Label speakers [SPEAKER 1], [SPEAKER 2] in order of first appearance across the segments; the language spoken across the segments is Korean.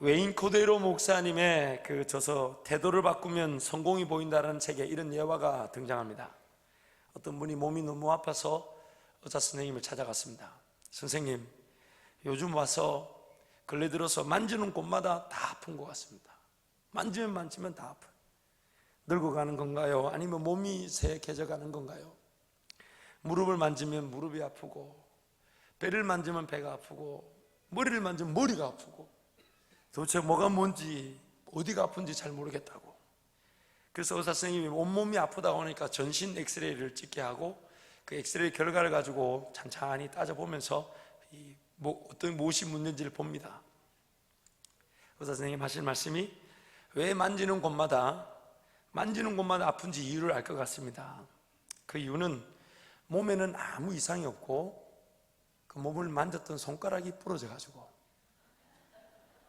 [SPEAKER 1] 웨인 코데로 목사님의 그 저서 태도를 바꾸면 성공이 보인다라는 책에 이런 예화가 등장합니다. 어떤 분이 몸이 너무 아파서 의사 선생님을 찾아갔습니다. 선생님, 요즘 와서 근래 들어서 만지는 곳마다 다 아픈 것 같습니다. 만지면 만지면 다 아파요. 늙어가는 건가요? 아니면 몸이 쇠해져 가는 건가요? 무릎을 만지면 무릎이 아프고, 배를 만지면 배가 아프고, 머리를 만지면 머리가 아프고, 도대체 뭐가 뭔지, 어디가 아픈지 잘 모르겠다고. 그래서 의사 선생님이 온몸이 아프다고 하니까 전신 엑스레이를 찍게 하고, 그 엑스레이 결과를 가지고 찬찬히 따져보면서 어떤 무엇이 문제인지를 봅니다. 의사 선생님 하실 말씀이, 왜 만지는 곳마다 아픈지 이유를 알 것 같습니다. 그 이유는 몸에는 아무 이상이 없고, 그 몸을 만졌던 손가락이 부러져 가지고,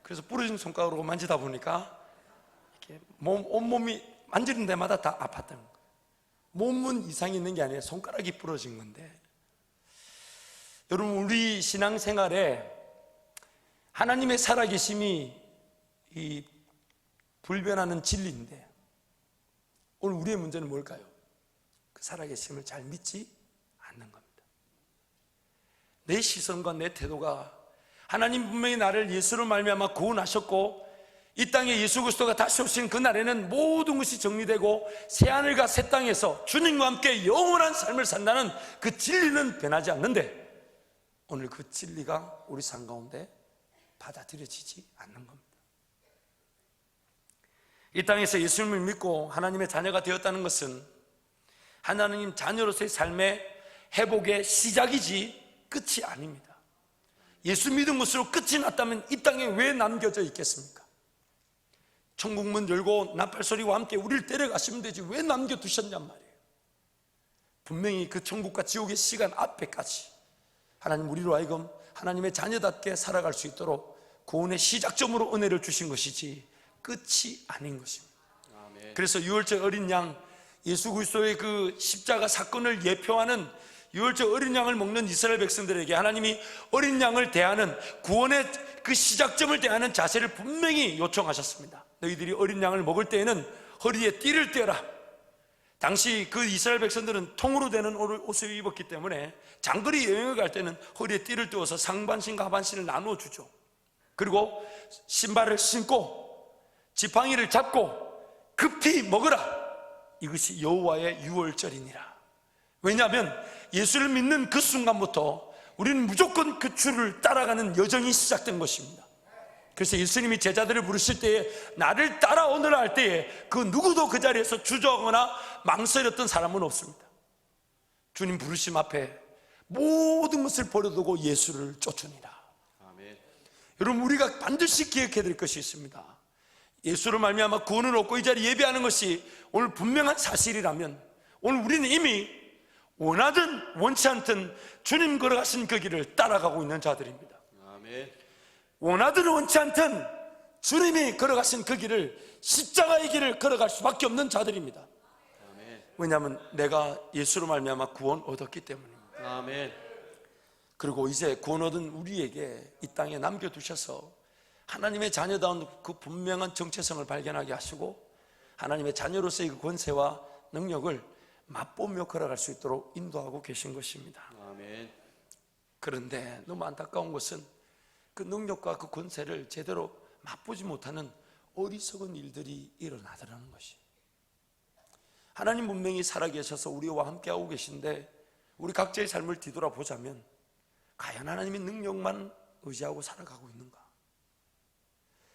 [SPEAKER 1] 그래서 부러진 손가락으로 만지다 보니까 이렇게 온몸이 만지는 데마다 다 아팠던 거예요. 몸은 이상이 있는 게 아니라 손가락이 부러진 건데, 여러분, 우리 신앙생활에 하나님의 살아계심이 이 불변하는 진리인데, 오늘 우리의 문제는 뭘까요? 그 살아계심을 잘 믿지 않는 겁니다. 내 시선과 내 태도가, 하나님 분명히 나를 예수로 말미암아 구원하셨고, 이 땅에 예수 그리스도가 다시 오신 그날에는 모든 것이 정리되고 새하늘과 새 땅에서 주님과 함께 영원한 삶을 산다는 그 진리는 변하지 않는데, 오늘 그 진리가 우리 삶 가운데 받아들여지지 않는 겁니다. 이 땅에서 예수님을 믿고 하나님의 자녀가 되었다는 것은 하나님 자녀로서의 삶의 회복의 시작이지 끝이 아닙니다. 예수 믿은 것으로 끝이 났다면 이 땅에 왜 남겨져 있겠습니까? 천국문 열고 나팔소리와 함께 우리를 데려가시면 되지 왜 남겨두셨냔 말이에요. 분명히 그 천국과 지옥의 시간 앞에까지 하나님 우리로 하여금 하나님의 자녀답게 살아갈 수 있도록 구원의 시작점으로 은혜를 주신 것이지 끝이 아닌 것입니다. 아멘. 그래서 유월절 어린 양, 예수 그리스도의 그 십자가 사건을 예표하는 유월절 어린 양을 먹는 이스라엘 백성들에게 하나님이 어린 양을 대하는, 구원의 그 시작점을 대하는 자세를 분명히 요청하셨습니다. 너희들이 어린 양을 먹을 때에는 허리에 띠를 떼어라. 당시 그 이스라엘 백성들은 통으로 되는 옷을 입었기 때문에 장거리 여행을 갈 때는 허리에 띠를 떼어서 상반신과 하반신을 나누어 주죠. 그리고 신발을 신고 지팡이를 잡고 급히 먹으라. 이것이 여호와의 유월절이니라. 왜냐하면 예수를 믿는 그 순간부터 우리는 무조건 그 줄을 따라가는 여정이 시작된 것입니다. 그래서 예수님이 제자들을 부르실 때에 나를 따라오너라 할 때에 그 누구도 그 자리에서 주저하거나 망설였던 사람은 없습니다. 주님 부르심 앞에 모든 것을 버려두고 예수를 쫓으니라. 아멘. 여러분, 우리가 반드시 기억해야 될 것이 있습니다. 예수로 말미암아 구원을 얻고 이 자리 예배하는 것이 오늘 분명한 사실이라면, 오늘 우리는 이미 원하든 원치 않든 주님 걸어가신 그 길을 따라가고 있는 자들입니다. 아멘. 원하든 원치 않든 주님이 걸어가신 그 길을, 십자가의 길을 걸어갈 수밖에 없는 자들입니다. 아멘. 왜냐하면 내가 예수로 말미암아 구원 얻었기 때문입니다. 아멘. 그리고 이제 구원 얻은 우리에게 이 땅에 남겨두셔서 하나님의 자녀다운 그 분명한 정체성을 발견하게 하시고 하나님의 자녀로서의 그 권세와 능력을 맛보며 걸어갈 수 있도록 인도하고 계신 것입니다. 아멘. 그런데 너무 안타까운 것은 그 능력과 그 권세를 제대로 맛보지 못하는 어리석은 일들이 일어나더라는 것이. 하나님 분명히 살아계셔서 우리와 함께하고 계신데 우리 각자의 삶을 뒤돌아보자면 과연 하나님의 능력만 의지하고 살아가고 있는가?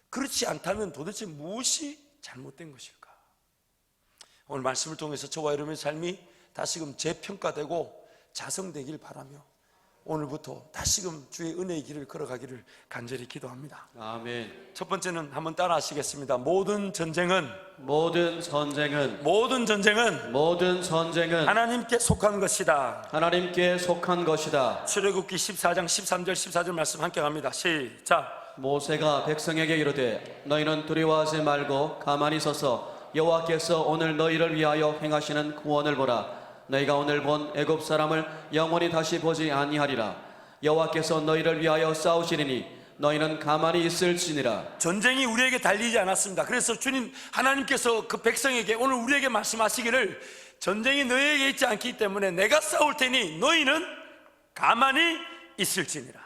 [SPEAKER 1] 그렇지 않다면 도대체 무엇이 잘못된 것일까? 오늘 말씀을 통해서 저와 여러분의 삶이 다시금 재평가되고 자성되길 바라며 오늘부터 다시금 주의 은혜의 길을 걸어가기를 간절히 기도합니다. 아멘. 첫 번째는 한번 따라 하시겠습니다. 모든 전쟁은 하나님께 속한 것이다.
[SPEAKER 2] 하나님께 속한 것이다.
[SPEAKER 1] 출애굽기 14장 13절 14절 말씀 함께 갑니다. 시작.
[SPEAKER 2] 모세가 백성에게 이르되 너희는 두려워하지 말고 가만히 서서 여호와께서 오늘 너희를 위하여 행하시는 구원을 보라. 너희가 오늘 본 애굽 사람을 영원히 다시 보지 아니하리라. 여호와께서 너희를 위하여 싸우시리니 너희는 가만히 있을지니라.
[SPEAKER 1] 전쟁이 우리에게 달리지 않았습니다. 그래서 주님 하나님께서 그 백성에게 오늘 우리에게 말씀하시기를 전쟁이 너희에게 있지 않기 때문에 내가 싸울 테니 너희는 가만히 있을지니라.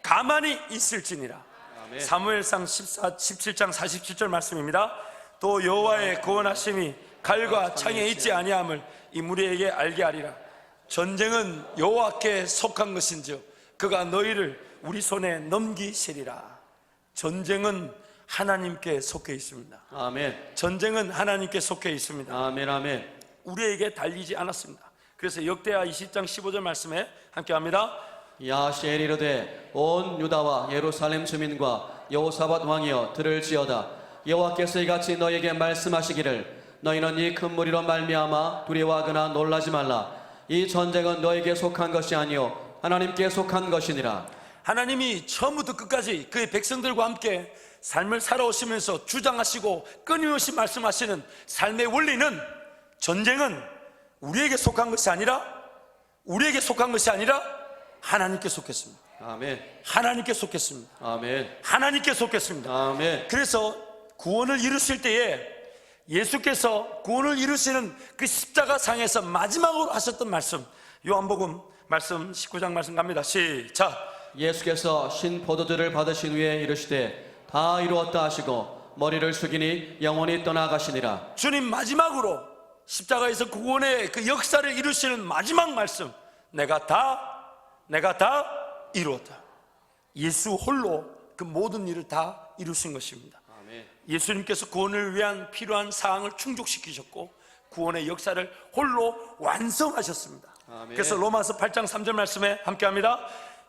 [SPEAKER 1] 가만히 있을지니라.
[SPEAKER 2] 아멘.
[SPEAKER 1] 사무엘상 17장 47절 말씀입니다. 또 여호와의 구원하심이 칼과 창에 있지 아니함을 이 무리에게 알게 하리라. 전쟁은 여호와께 속한 것인즉 그가 너희를 우리 손에 넘기시리라. 전쟁은 하나님께 속해 있습니다.
[SPEAKER 2] 아멘.
[SPEAKER 1] 전쟁은 하나님께 속해 있습니다.
[SPEAKER 2] 아멘. 아멘.
[SPEAKER 1] 우리에게 달리지 않았습니다. 그래서 역대하 20장 15절 말씀에 함께 합니다.
[SPEAKER 2] 야시엘이 이르되 온 유다와 예루살렘 주민과 여호사밧 왕이여 들을지어다. 여호와께서 이같이 너희에게 말씀하시기를 너희는 이 큰 무리로 말미암아 두려워하거나 놀라지 말라. 이 전쟁은 너희에게 속한 것이 아니요 하나님께 속한 것이니라.
[SPEAKER 1] 하나님이 처음부터 끝까지 그의 백성들과 함께 삶을 살아오시면서 주장하시고 끊임없이 말씀하시는 삶의 원리는 전쟁은 우리에게 속한 것이 아니라 하나님께 속했습니다.
[SPEAKER 2] 아멘.
[SPEAKER 1] 하나님께 속했습니다.
[SPEAKER 2] 아멘.
[SPEAKER 1] 하나님께 속했습니다.
[SPEAKER 2] 아멘.
[SPEAKER 1] 그래서 구원을 이루실 때에 예수께서 구원을 이루시는 그 십자가 상에서 마지막으로 하셨던 말씀, 요한복음 말씀 19장 말씀 갑니다. 시작.
[SPEAKER 2] 예수께서 신 포도주를 받으신 후에 이르시되 다 이루었다 하시고 머리를 숙이니 영원히 떠나가시니라.
[SPEAKER 1] 주님 마지막으로 십자가에서 구원의 그 역사를 이루시는 마지막 말씀, 내가 다 이루었다. 예수 홀로 그 모든 일을 다 이루신 것입니다.
[SPEAKER 2] 아멘.
[SPEAKER 1] 예수님께서 구원을 위한 필요한 사항을 충족시키셨고 구원의 역사를 홀로 완성하셨습니다.
[SPEAKER 2] 아멘.
[SPEAKER 1] 그래서 로마서 8장 3절 말씀에 함께합니다.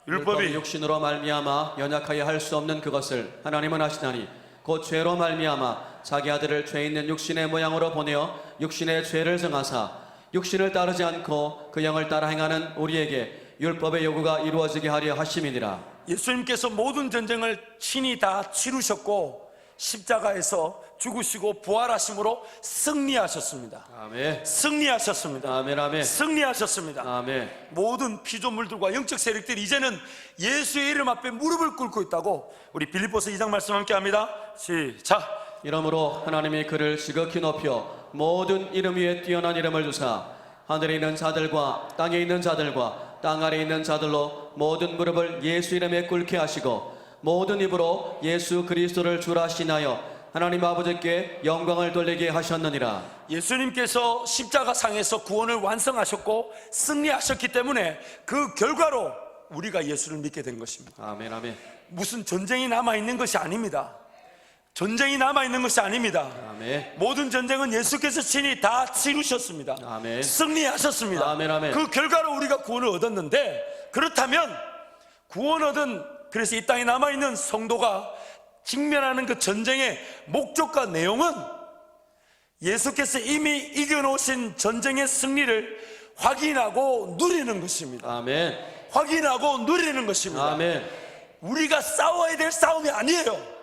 [SPEAKER 2] 율법이 육신으로 말미암아 연약하여 할 수 없는 그것을 하나님은 하시나니 곧 죄로 말미암아 자기 아들을 죄 있는 육신의 모양으로 보내어 육신의 죄를 정하사 육신을 따르지 않고 그 영을 따라 행하는 우리에게 율법의 요구가 이루어지게 하려 하심이니라.
[SPEAKER 1] 예수님께서 모든 전쟁을 친히 다 치르셨고 십자가에서 죽으시고 부활하심으로 승리하셨습니다.
[SPEAKER 2] 아멘.
[SPEAKER 1] 승리하셨습니다.
[SPEAKER 2] 아멘. 아멘.
[SPEAKER 1] 승리하셨습니다.
[SPEAKER 2] 아멘.
[SPEAKER 1] 모든 피조물들과 영적 세력들이 이제는 예수의 이름 앞에 무릎을 꿇고 있다고 우리 빌립보서 2장 말씀 함께 합니다. 시작.
[SPEAKER 2] 이러므로 하나님이 그를 지극히 높여 모든 이름 위에 뛰어난 이름을 주사 하늘에 있는 자들과 땅에 있는 자들과 땅 아래에 있는 자들로 모든 무릎을 예수 이름에 꿇게 하시고 모든 입으로 예수 그리스도를 주라 신하여 하나님 아버지께 영광을 돌리게 하셨느니라.
[SPEAKER 1] 예수님께서 십자가 상에서 구원을 완성하셨고 승리하셨기 때문에 그 결과로 우리가 예수를 믿게 된 것입니다.
[SPEAKER 2] 아멘. 아멘.
[SPEAKER 1] 무슨 전쟁이 남아있는 것이 아닙니다. 전쟁이 남아있는 것이 아닙니다.
[SPEAKER 2] 아멘.
[SPEAKER 1] 모든 전쟁은 예수께서 친히 다 치르셨습니다.
[SPEAKER 2] 아멘.
[SPEAKER 1] 승리하셨습니다.
[SPEAKER 2] 아멘. 아멘.
[SPEAKER 1] 그 결과로 우리가 구원을 얻었는데, 그렇다면 구원 얻은, 그래서 이 땅에 남아있는 성도가 직면하는 그 전쟁의 목적과 내용은 예수께서 이미 이겨놓으신 전쟁의 승리를 확인하고 누리는 것입니다.
[SPEAKER 2] 아멘.
[SPEAKER 1] 확인하고 누리는 것입니다.
[SPEAKER 2] 아멘.
[SPEAKER 1] 우리가 싸워야 될 싸움이 아니에요.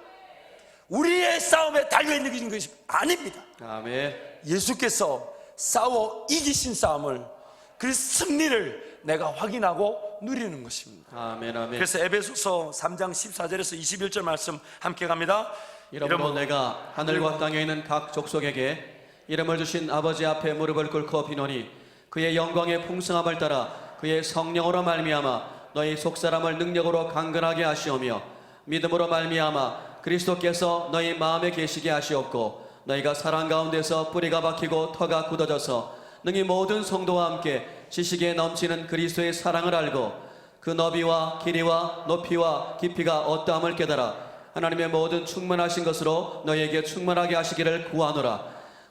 [SPEAKER 1] 우리의 싸움에 달려있는 것이 아닙니다.
[SPEAKER 2] 아멘.
[SPEAKER 1] 예수께서 싸워 이기신 싸움을, 그 승리를 내가 확인하고 누리는 것입니다.
[SPEAKER 2] 아멘. 아멘.
[SPEAKER 1] 그래서 에베소서 3장 14절에서 21절 말씀 함께 갑니다.
[SPEAKER 2] 이러므로 내가 하늘과 땅에 있는 각 족속에게 이름을 주신 아버지 앞에 무릎을 꿇고 비노니 그의 영광의 풍성함을 따라 그의 성령으로 말미암아 너희 속사람을 능력으로 강건하게 하시오며 믿음으로 말미암아 그리스도께서 너희 마음에 계시게 하시옵고 너희가 사랑 가운데서 뿌리가 박히고 터가 굳어져서 능히 모든 성도와 함께 지식에 넘치는 그리스도의 사랑을 알고 그 너비와 길이와 높이와 깊이가 어떠함을 깨달아 하나님의 모든 충만하신 것으로 너희에게 충만하게 하시기를 구하노라.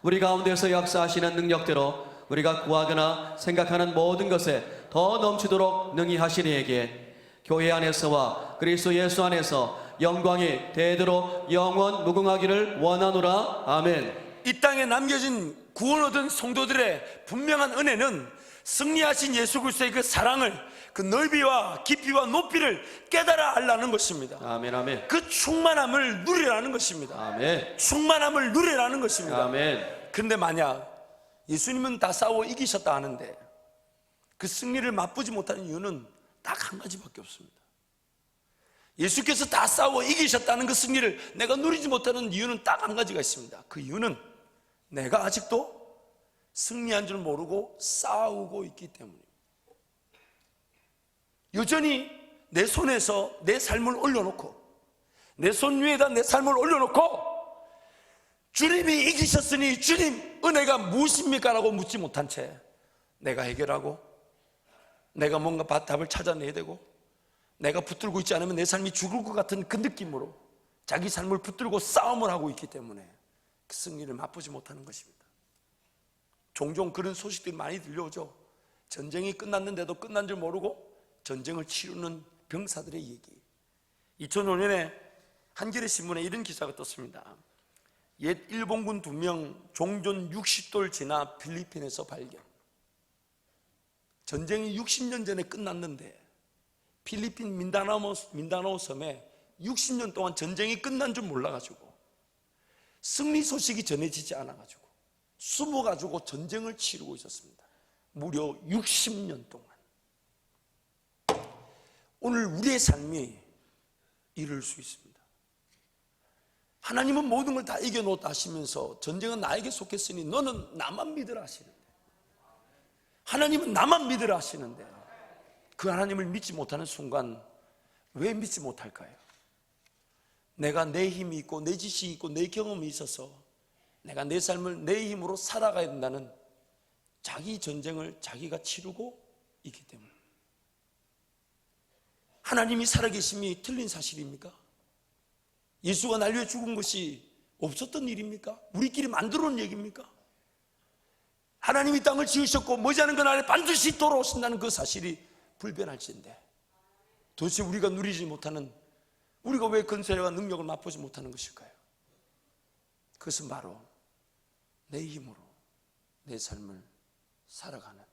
[SPEAKER 2] 우리 가운데서 역사하시는 능력대로 우리가 구하거나 생각하는 모든 것에 더 넘치도록 능히 하시리에게 교회 안에서와 그리스도 예수 안에서 영광이 대대로 영원 무궁하기를 원하노라. 아멘.
[SPEAKER 1] 이 땅에 남겨진 구원 얻은 성도들의 분명한 은혜는 승리하신 예수 그리스도의 그 사랑을, 그 넓이와 깊이와 높이를 깨달아 알라는 것입니다.
[SPEAKER 2] 아멘. 아멘.
[SPEAKER 1] 그 충만함을 누리라는 것입니다.
[SPEAKER 2] 아멘.
[SPEAKER 1] 충만함을 누리라는 것입니다.
[SPEAKER 2] 아멘.
[SPEAKER 1] 그런데 만약 예수님은 다 싸워 이기셨다 하는데 그 승리를 맛보지 못하는 이유는 딱 한 가지밖에 없습니다. 예수께서 다 싸워 이기셨다는 그 승리를 내가 누리지 못하는 이유는 딱 한 가지가 있습니다. 그 이유는 내가 아직도 승리한 줄 모르고 싸우고 있기 때문입니다. 여전히 내 손에서 내 삶을 올려놓고, 내 손 위에다 내 삶을 올려놓고, 주님이 이기셨으니 주님 은혜가 무엇입니까? 라고 묻지 못한 채 내가 해결하고, 내가 뭔가 답을 찾아내야 되고, 내가 붙들고 있지 않으면 내 삶이 죽을 것 같은 그 느낌으로 자기 삶을 붙들고 싸움을 하고 있기 때문에 그 승리를 맛보지 못하는 것입니다. 종종 그런 소식들이 많이 들려오죠. 전쟁이 끝났는데도 끝난 줄 모르고 전쟁을 치르는 병사들의 얘기. 2005년에 한겨레 신문에 이런 기사가 떴습니다. 옛 일본군 2명 종전 60돌 지나 필리핀에서 발견. 전쟁이 60년 전에 끝났는데 필리핀 민다나오 섬에 60년 동안 전쟁이 끝난 줄 몰라가지고, 승리 소식이 전해지지 않아가지고 숨어가지고 전쟁을 치르고 있었습니다. 무려 60년 동안. 오늘 우리의 삶이 이럴 수 있습니다. 하나님은 모든 걸 다 이겨놓다 하시면서 전쟁은 나에게 속했으니 너는 나만 믿으라 하시는데, 하나님은 나만 믿으라 하시는데 그 하나님을 믿지 못하는 순간 왜 믿지 못할까요? 내가 내 힘이 있고 내 지식이 있고 내 경험이 있어서 내가 내 삶을 내 힘으로 살아가야 된다는 자기 전쟁을 자기가 치르고 있기 때문에. 하나님이 살아계심이 틀린 사실입니까? 예수가 날 위해 죽은 것이 없었던 일입니까? 우리끼리 만들어 놓은 얘기입니까? 하나님이 땅을 지으셨고 머지않은 그날에 반드시 돌아오신다는 그 사실이 불변할진데 도대체 우리가 누리지 못하는, 우리가 왜 근세와 능력을 맛보지 못하는 것일까요? 그것은 바로 내 힘으로 내 삶을 살아가는,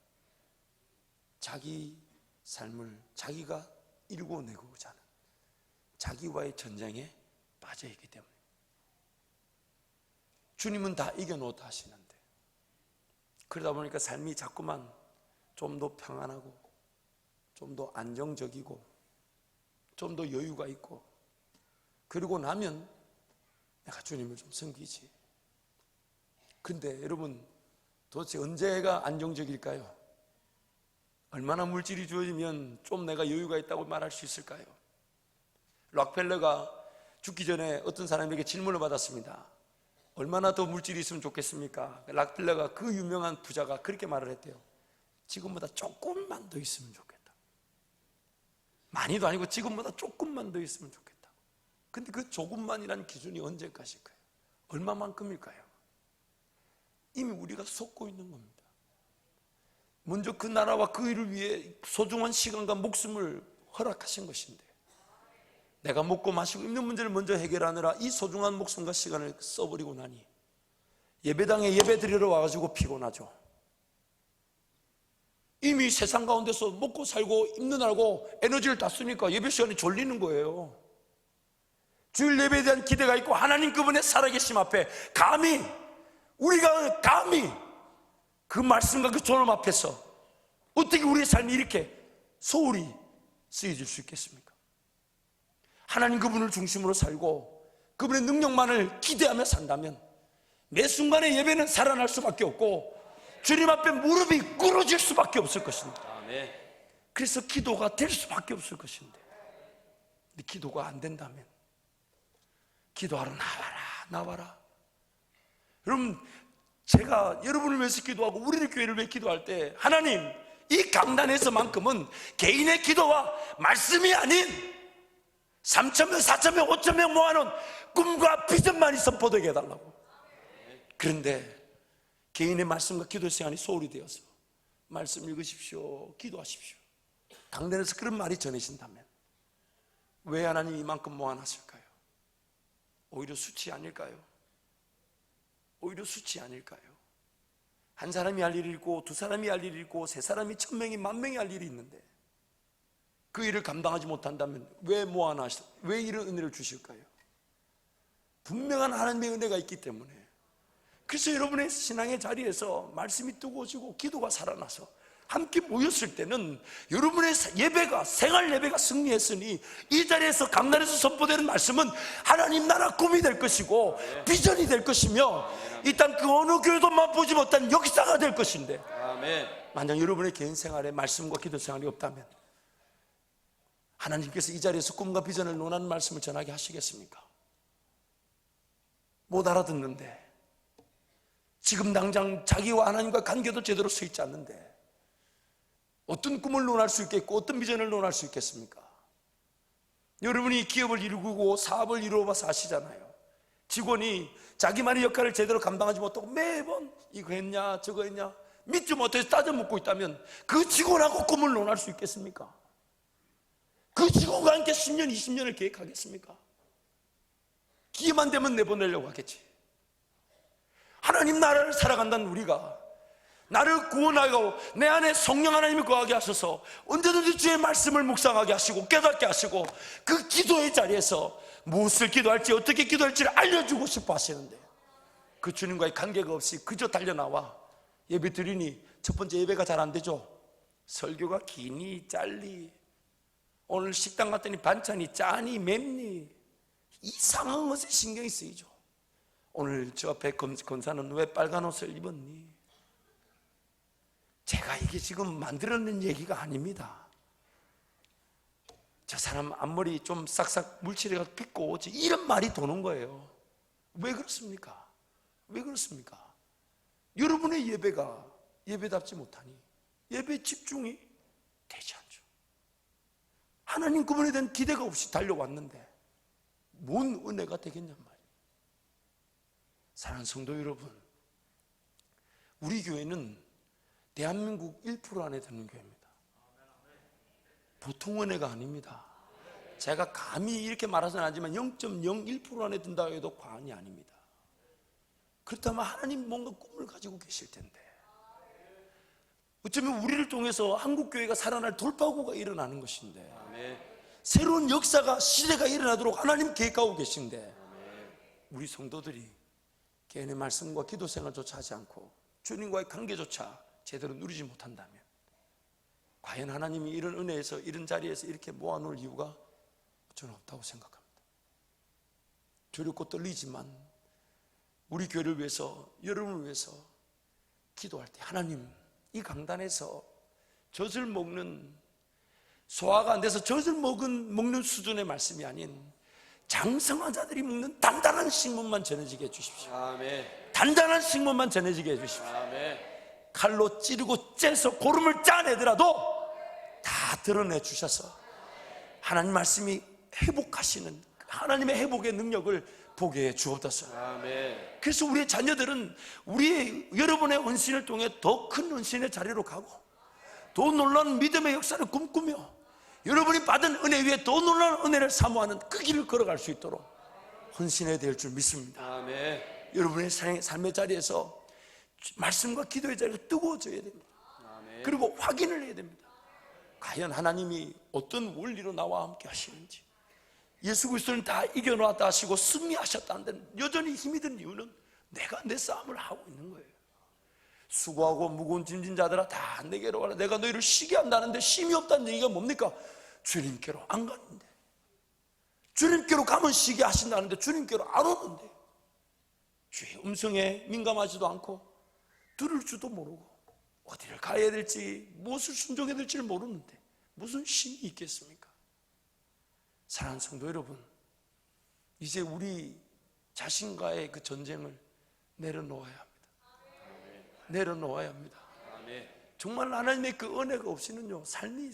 [SPEAKER 1] 자기 삶을 자기가 일궈내고자 하는 자기와의 전쟁에 빠져있기 때문에. 주님은 다 이겨놓다 하시는데 그러다 보니까 삶이 자꾸만 좀 더 평안하고 좀 더 안정적이고 좀 더 여유가 있고, 그러고 나면 내가 주님을 좀 섬기지. 근데 여러분, 도대체 언제가 안정적일까요? 얼마나 물질이 주어지면 좀 내가 여유가 있다고 말할 수 있을까요? 록펠러가 죽기 전에 어떤 사람에게 질문을 받았습니다. 얼마나 더 물질이 있으면 좋겠습니까? 록펠러가, 그 유명한 부자가 그렇게 말을 했대요. 지금보다 조금만 더 있으면 좋겠다. 많이도 아니고 지금보다 조금만 더 있으면 좋겠다. 근데 그 조금만이라는 기준이 언제까지일까요? 얼마만큼일까요? 이미 우리가 속고 있는 겁니다. 먼저 그 나라와 그 일을 위해 소중한 시간과 목숨을 허락하신 것인데 내가 먹고 마시고 입는 문제를 먼저 해결하느라 이 소중한 목숨과 시간을 써버리고 나니 예배당에 예배 드리러 와가지고 피곤하죠. 이미 세상 가운데서 먹고 살고 입는 알고 에너지를 다 쓰니까 예배 시간이 졸리는 거예요. 주일 예배에 대한 기대가 있고 하나님 그분의 살아계심 앞에 우리가 감히 그 말씀과 그 존엄 앞에서 어떻게 우리의 삶이 이렇게 소홀히 쓰여질 수 있겠습니까? 하나님 그분을 중심으로 살고 그분의 능력만을 기대하며 산다면 매 순간의 예배는 살아날 수밖에 없고 주님 앞에 무릎이 꿇어질 수밖에 없을 것입니다. 그래서 기도가 될 수밖에 없을 것인데, 근데 기도가 안 된다면 기도하러 나와라. 여러분, 제가 여러분을 위해서 기도하고 우리의 교회를 위해 기도할 때 하나님, 이 강단에서만큼은 개인의 기도와 말씀이 아닌 3,000명, 4,000명, 5,000명 모아놓은 꿈과 비전만이 선포되게 해달라고. 그런데 개인의 말씀과 기도 시간이 소홀히 되어서 말씀 읽으십시오, 기도하십시오, 강단에서 그런 말이 전해진다면 왜 하나님 이만큼 모아놨을까요? 오히려 수치 아닐까요? 오히려 수치 아닐까요? 한 사람이 할 일이 있고 두 사람이 할 일이 있고 세 사람이 1,000명이 10,000명이 할 일이 있는데 그 일을 감당하지 못한다면 왜 모아놨을까요? 왜 이런 은혜를 주실까요? 분명한 하나님의 은혜가 있기 때문에. 그래서 여러분의 신앙의 자리에서 말씀이 뜨거워지고 기도가 살아나서 함께 모였을 때는 여러분의 예배가, 생활 예배가 승리했으니 이 자리에서 강단에서 선포되는 말씀은 하나님 나라 꿈이 될 것이고 비전이 될 것이며 이 땅 그 어느 교회도 맛보지 못한 역사가 될 것인데,
[SPEAKER 2] 아멘.
[SPEAKER 1] 만약 여러분의 개인 생활에 말씀과 기도 생활이 없다면 하나님께서 이 자리에서 꿈과 비전을 논하는 말씀을 전하게 하시겠습니까? 못 알아듣는데, 지금 당장 자기와 하나님과 관계도 제대로 서 있지 않는데 어떤 꿈을 논할 수 있겠고 어떤 비전을 논할 수 있겠습니까? 여러분이 기업을 이루고 사업을 이루어봐서 아시잖아요. 직원이 자기만의 역할을 제대로 감당하지 못하고 매번 이거 했냐 저거 했냐 믿지 못해서 따져 묻고 있다면 그 직원하고 꿈을 논할 수 있겠습니까? 그 직원과 함께 10년 20년을 계획하겠습니까? 기회만 되면 내보내려고 하겠지. 하나님 나라를 살아간다는 우리가 나를 구원하고 내 안에 성령 하나님이 거하게 하셔서 언제든지 주의 말씀을 묵상하게 하시고 깨닫게 하시고 그 기도의 자리에서 무엇을 기도할지 어떻게 기도할지를 알려주고 싶어 하시는데, 그 주님과의 관계가 없이 그저 달려나와 예배 드리니 첫 번째 예배가 잘 안 되죠. 설교가 기니 짧니, 오늘 식당 갔더니 반찬이 짜니 맵니, 이상한 것에 신경이 쓰이죠. 오늘 저 앞에 검사는 왜 빨간 옷을 입었니? 제가 이게 지금 만들어낸 얘기가 아닙니다. 저 사람 앞머리 좀 싹싹 물칠해가 빗고 오지, 이런 말이 도는 거예요. 왜 그렇습니까? 왜 그렇습니까? 여러분의 예배가 예배답지 못하니 예배 집중이 되지 않죠. 하나님 그분에 대한 기대가 없이 달려왔는데 뭔 은혜가 되겠냔 말이에요. 사랑하는 성도 여러분, 우리 교회는 대한민국 1% 안에 드는 교회입니다. 보통 은혜가 아닙니다. 제가 감히 이렇게 말하지는 않지만 0.01% 안에 든다 해도 과언이 아닙니다. 그렇다면 하나님 뭔가 꿈을 가지고 계실 텐데, 어쩌면 우리를 통해서 한국교회가 살아날 돌파구가 일어나는 것인데, 새로운 역사가, 시대가 일어나도록 하나님 계획하고 계신데, 우리 성도들이 개인의 말씀과 기도 생활조차 하지 않고 주님과의 관계조차 제대로 누리지 못한다면 과연 하나님이 이런 은혜에서 이런 자리에서 이렇게 모아놓을 이유가 저는 없다고 생각합니다. 두렵고 떨리지만 우리 교회를 위해서, 여러분을 위해서 기도할 때 하나님, 이 강단에서 젖을 먹는, 소화가 안 돼서 젖을 먹는 수준의 말씀이 아닌 장성한 자들이 먹는 단단한 식문만 전해지게 해주십시오.
[SPEAKER 2] 아멘.
[SPEAKER 1] 단단한 식문만 전해지게 해주십시오.
[SPEAKER 2] 아멘.
[SPEAKER 1] 칼로 찌르고 째서 고름을 짜내더라도 다 드러내 주셔서 하나님 말씀이 회복하시는 하나님의 회복의 능력을 보게 해 주옵소서.
[SPEAKER 2] 아멘.
[SPEAKER 1] 그래서 우리의 자녀들은 여러분의 헌신을 통해 더 큰 헌신의 자리로 가고 더 놀라운 믿음의 역사를 꿈꾸며 여러분이 받은 은혜 위에 더 놀라운 은혜를 사모하는 그 길을 걸어갈 수 있도록 헌신해야 될 줄 믿습니다.
[SPEAKER 2] 아멘.
[SPEAKER 1] 여러분의 삶의 자리에서 말씀과 기도의 자리가 뜨거워져야 됩니다.
[SPEAKER 2] 아멘.
[SPEAKER 1] 그리고 확인을 해야 됩니다. 과연 하나님이 어떤 원리로 나와 함께 하시는지. 예수 그리스도는 다 이겨놓았다 하시고 승리하셨다는데 여전히 힘이 든 이유는 내가 내 싸움을 하고 있는 거예요. 수고하고 무거운 짐진 자들아 다 내게로 와라. 내가 너희를 쉬게 한다는데 쉼이 없다는 얘기가 뭡니까? 주님께로 안 가는데, 주님께로 가면 쉬게 하신다는데 주님께로 안 오는데, 주의 음성에 민감하지도 않고 들을 줄도 모르고 어디를 가야 될지 무엇을 순종해야 될지를 모르는데 무슨 쉼이 있겠습니까? 사랑하는 성도 여러분, 이제 우리 자신과의 그 전쟁을 내려놓아야 합니다. 내려놓아야 합니다.
[SPEAKER 2] 아멘.
[SPEAKER 1] 정말 하나님의 그 은혜가 없이는요 삶이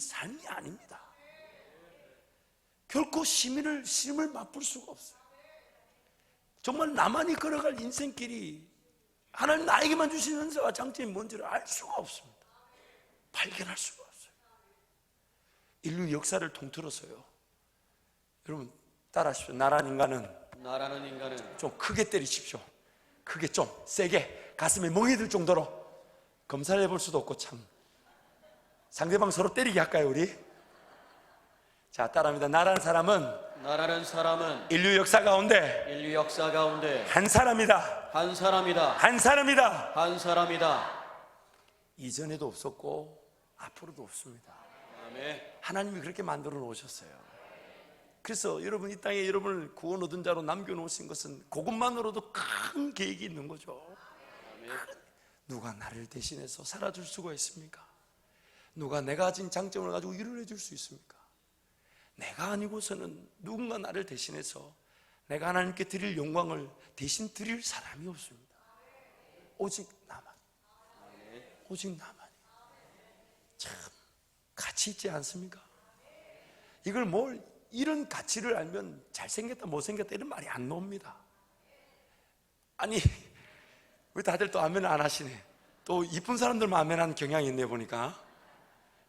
[SPEAKER 1] 아닙니다. 결코 심을 맛볼 수가 없어요. 정말 나만이 걸어갈 인생길이 하나님 나에게만 주신 은사와 장점이 뭔지를 알 수가 없습니다. 발견할 수가 없어요. 인류 역사를 통틀어서요, 여러분 따라하십시오. 나라는 인간은 좀 크게 때리십시오. 크게, 좀 세게, 가슴에 멍이 들 정도로. 검사를 해볼 수도 없고 참. 상대방 서로 때리게 할까요 우리? 자, 따라합니다. 나라는 사람은 인류 역사 가운데 한 사람이다.
[SPEAKER 2] 한 사람이다.
[SPEAKER 1] 한 사람이다.
[SPEAKER 2] 한 사람이다.
[SPEAKER 1] 이전에도 없었고 앞으로도 없습니다.
[SPEAKER 2] 아멘.
[SPEAKER 1] 하나님이 그렇게 만들어 놓으셨어요. 그래서 여러분, 이 땅에 여러분을 구원 얻은 자로 남겨놓으신 것은 그것만으로도 큰 계획이 있는 거죠. 누가 나를 대신해서 살아줄 수가 있습니까? 누가 내가 가진 장점을 가지고 일을 해줄 수 있습니까? 내가 아니고서는 누군가 나를 대신해서 내가 하나님께 드릴 영광을 대신 드릴 사람이 없습니다. 오직 나만. 오직 나만이. 참 가치 있지 않습니까? 이걸 뭘, 이런 가치를 알면 잘생겼다 못생겼다 이런 말이 안 나옵니다. 아니, 왜 다들 또 아멘 안 하시네? 또 이쁜 사람들만 아멘하는 경향이 있네 보니까.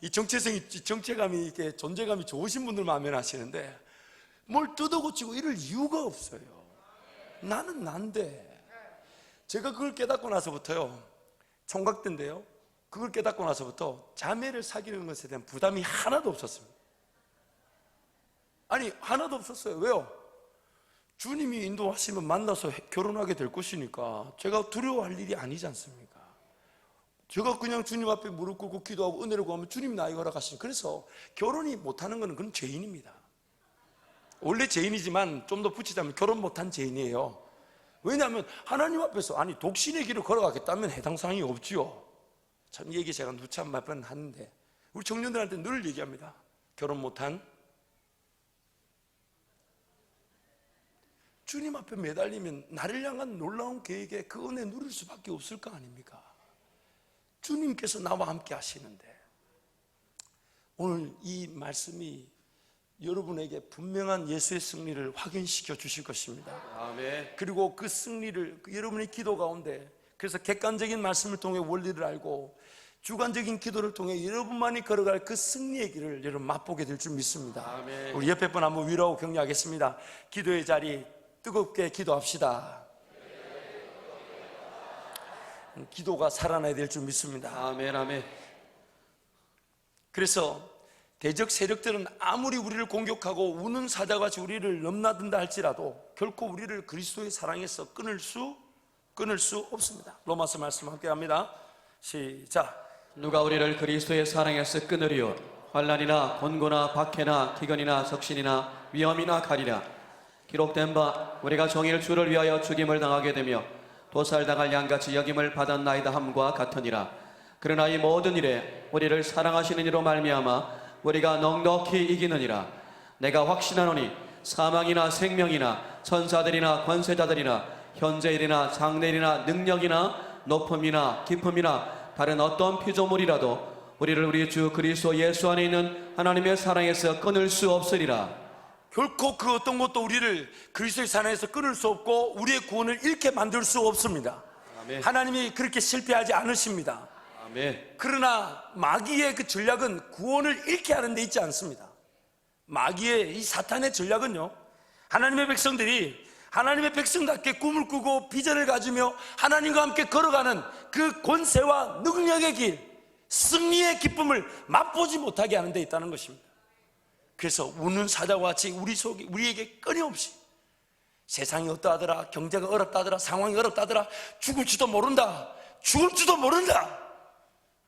[SPEAKER 1] 이 정체감이, 이렇게 존재감이 좋으신 분들만 아멘 하시는데 뭘 뜯어고치고 이럴 이유가 없어요. 나는 난데. 제가 그걸 깨닫고 나서부터요, 총각 때인데요, 그걸 깨닫고 나서부터 자매를 사귀는 것에 대한 부담이 하나도 없었습니다. 아니, 하나도 없었어요. 왜요? 주님이 인도하시면 만나서 결혼하게 될 것이니까 제가 두려워할 일이 아니지 않습니까? 제가 그냥 주님 앞에 무릎 꿇고 기도하고 은혜를 구하면 주님이 나에게 허락하시니. 그래서 결혼이 못하는 것은 그건 죄인입니다. 원래 죄인이지만 좀 더 붙이자면 결혼 못한 죄인이에요. 왜냐하면 하나님 앞에서, 아니, 독신의 길을 걸어가겠다면 해당 사항이 없지요. 참, 이 얘기 제가 누차 몇 번 하는데 우리 청년들한테 늘 얘기합니다. 결혼 못한 주님 앞에 매달리면 나를 향한 놀라운 계획에 그 은혜 누릴 수밖에 없을 거 아닙니까? 주님께서 나와 함께 하시는데, 오늘 이 말씀이 여러분에게 분명한 예수의 승리를 확인시켜 주실 것입니다.
[SPEAKER 2] 아멘.
[SPEAKER 1] 그리고 그 승리를 여러분의 기도 가운데, 그래서 객관적인 말씀을 통해 원리를 알고 주관적인 기도를 통해 여러분만이 걸어갈 그 승리의 길을 여러분 맛보게 될 줄 믿습니다.
[SPEAKER 2] 아멘.
[SPEAKER 1] 우리 옆에 분 한번 위로하고 격려하겠습니다. 기도의 자리 뜨겁게 기도합시다. 기도가 살아나야 될 줄 믿습니다.
[SPEAKER 2] 아멘. 아멘.
[SPEAKER 1] 그래서 대적 세력들은 아무리 우리를 공격하고 우는 사자같이 우리를 넘나든다 할지라도 결코 우리를 그리스도의 사랑에서 끊을 수 없습니다. 로마서 말씀 함께 합니다. 시작.
[SPEAKER 2] 누가 우리를 그리스도의 사랑에서 끊으리요? 환난이나 곤고나 박해나 기근이나 적신이나 위험이나 가리라. 기록된 바 우리가 종일 주를 위하여 죽임을 당하게 되며 도살당할 양같이 여김을 받았나이다 함과 같으니라. 그러나 이 모든 일에 우리를 사랑하시는 이로 말미암아 우리가 넉넉히 이기느니라. 내가 확신하노니 사망이나 생명이나 천사들이나 권세자들이나 현재일이나 장래일이나 능력이나 높음이나 깊음이나 다른 어떤 피조물이라도 우리를 우리 주 그리스도 예수 안에 있는 하나님의 사랑에서 끊을 수 없으리라.
[SPEAKER 1] 결코 그 어떤 것도 우리를 그리스도의 사랑에서 끊을 수 없고 우리의 구원을 잃게 만들 수 없습니다.
[SPEAKER 2] 아멘.
[SPEAKER 1] 하나님이 그렇게 실패하지 않으십니다.
[SPEAKER 2] 아멘.
[SPEAKER 1] 그러나 마귀의 그 전략은 구원을 잃게 하는 데 있지 않습니다. 마귀의 이 사탄의 전략은요, 하나님의 백성답게 꿈을 꾸고 비전을 가지며 하나님과 함께 걸어가는 그 권세와 능력의 길, 승리의 기쁨을 맛보지 못하게 하는 데 있다는 것입니다. 그래서 우는 사자와 같이 우리에게 끊임없이 세상이 어떠하더라, 경제가 어렵다더라, 상황이 어렵다더라, 죽을지도 모른다,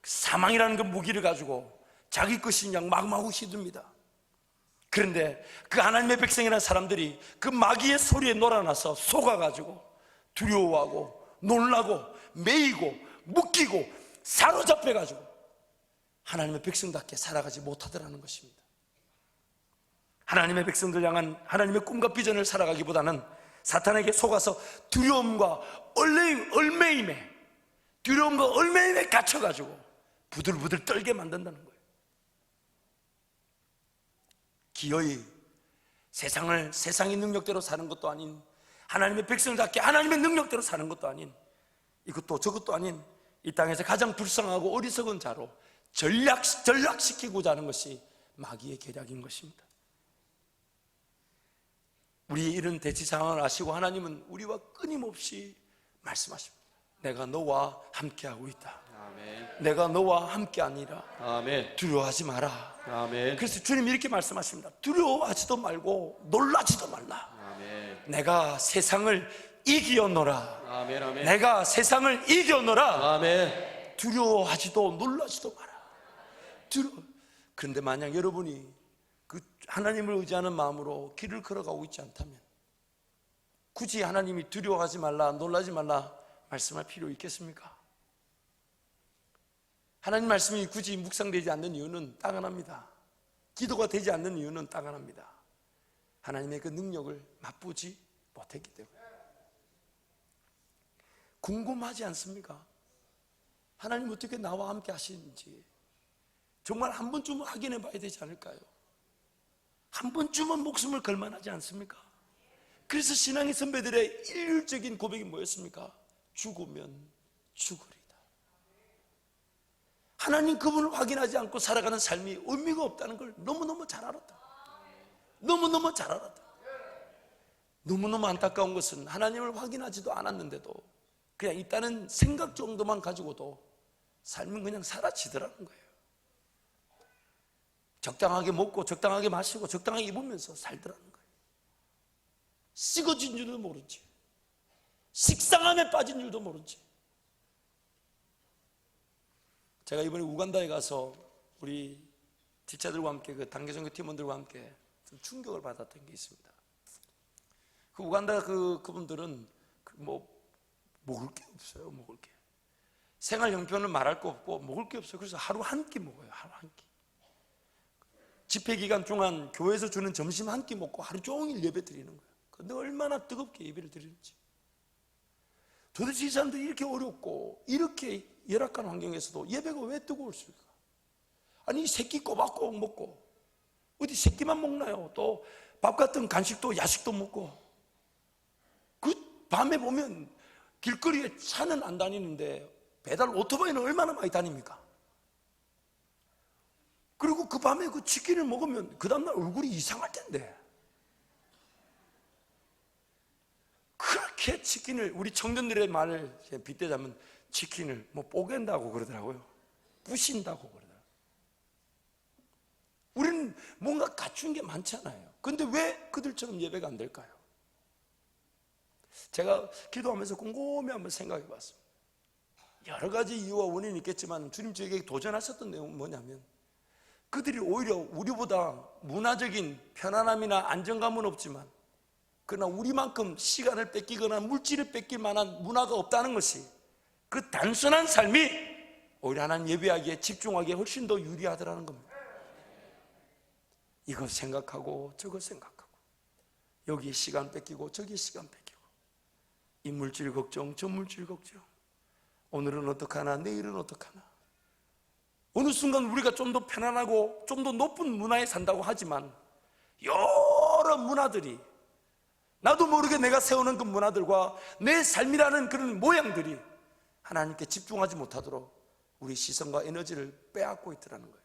[SPEAKER 1] 사망이라는 그 무기를 가지고 자기 것인 양 마구마구 휘둡니다. 그런데 그 하나님의 백성이라는 사람들이 그 마귀의 소리에 놀아나서 속아가지고 두려워하고 놀라고 매이고 묶이고 사로잡혀가지고 하나님의 백성답게 살아가지 못하더라는 것입니다. 하나님의 백성들 향한 하나님의 꿈과 비전을 살아가기보다는 사탄에게 속아서 두려움과 얼매임에 갇혀가지고 부들부들 떨게 만든다는 거예요. 기어이 세상의 능력대로 사는 것도 아닌, 하나님의 백성답게 하나님의 능력대로 사는 것도 아닌, 이것도 저것도 아닌 이 땅에서 가장 불쌍하고 어리석은 자로 전락시키고자 하는 것이 마귀의 계략인 것입니다. 우리의 이런 대치 상황을 아시고 하나님은 우리와 끊임없이 말씀하십니다. 내가 너와 함께하고 있다.
[SPEAKER 2] 아멘.
[SPEAKER 1] 내가 너와 함께하니라.
[SPEAKER 2] 아멘.
[SPEAKER 1] 두려워하지 마라.
[SPEAKER 2] 아멘.
[SPEAKER 1] 그래서 주님이 이렇게 말씀하십니다. 두려워하지도 말고 놀라지도 말라.
[SPEAKER 2] 아멘.
[SPEAKER 1] 내가 세상을 이기었노라.
[SPEAKER 2] 아멘. 아멘.
[SPEAKER 1] 내가 세상을 이기었노라.
[SPEAKER 2] 아멘.
[SPEAKER 1] 두려워하지도 놀라지도 마라. 그런데 만약 여러분이 그 하나님을 의지하는 마음으로 길을 걸어가고 있지 않다면 굳이 하나님이 두려워하지 말라, 놀라지 말라 말씀할 필요 있겠습니까? 하나님 말씀이 굳이 묵상되지 않는 이유는 따관합니다. 기도가 되지 않는 이유는 따관합니다. 하나님의 그 능력을 맛보지 못했기 때문에. 궁금하지 않습니까? 하나님 어떻게 나와 함께 하시는지 정말 한 번쯤은 확인해 봐야 되지 않을까요? 한 번쯤은 목숨을 걸 만하지 않습니까? 그래서 신앙의 선배들의 일률적인 고백이 뭐였습니까? 죽으면 죽으리다. 하나님 그분을 확인하지 않고 살아가는 삶이 의미가 없다는 걸 너무너무 잘 알았다. 너무너무 잘 알았다. 너무너무 안타까운 것은 하나님을 확인하지도 않았는데도 그냥 있다는 생각 정도만 가지고도 삶은 그냥 사라지더라는 거예요. 적당하게 먹고 적당하게 마시고 적당하게 입으면서 살더라는 거예요. 식어진 줄도 모르지, 식상함에 빠진 줄도 모르지. 제가 이번에 우간다에 가서 우리 지체들과 함께 그 단계선교 팀원들과 함께 좀 충격을 받았던 게 있습니다. 그 우간다 그분들은 먹을 게 없어요. 먹을 게 생활 형편은 말할 거 없고 먹을 게 없어요. 그래서 하루 한 끼 먹어요. 하루 한 끼. 집회 기간 동안 교회에서 주는 점심 한 끼 먹고 하루 종일 예배 드리는 거예요. 근데 얼마나 뜨겁게 예배를 드리는지. 도대체 이 사람들이 이렇게 어렵고 이렇게 열악한 환경에서도 예배가 왜 뜨거울까? 아니 새끼 꼬박꼬박 먹고 어디 새끼만 먹나요? 또 밥 같은 간식도 야식도 먹고 그 밤에 보면 길거리에 차는 안 다니는데 배달 오토바이는 얼마나 많이 다닙니까? 그리고 그 밤에 그 치킨을 먹으면 그 다음날 얼굴이 이상할 텐데 그렇게 치킨을, 우리 청년들의 말을 빗대자면 치킨을 뽀갠다고 그러더라고요. 부신다고 그러더라고요. 우리는 뭔가 갖춘 게 많잖아요. 근데 왜 그들처럼 예배가 안 될까요? 제가 기도하면서 곰곰이 한번 생각해 봤습니다. 여러 가지 이유와 원인이 있겠지만 주님 저에게 도전하셨던 내용은 뭐냐면 그들이 오히려 우리보다 문화적인 편안함이나 안정감은 없지만 그러나 우리만큼 시간을 뺏기거나 물질을 뺏길 만한 문화가 없다는 것이 그 단순한 삶이 오히려 하나님 예배하기에 집중하기에 훨씬 더 유리하더라는 겁니다. 이거 생각하고 저거 생각하고 여기에 시간 뺏기고 저기에 시간 뺏기고 이 물질 걱정 저 물질 걱정 오늘은 어떡하나 내일은 어떡하나 어느 순간 우리가 좀 더 편안하고 좀 더 높은 문화에 산다고 하지만 여러 문화들이 나도 모르게 내가 세우는 그 문화들과 내 삶이라는 그런 모양들이 하나님께 집중하지 못하도록 우리 시선과 에너지를 빼앗고 있더라는 거예요.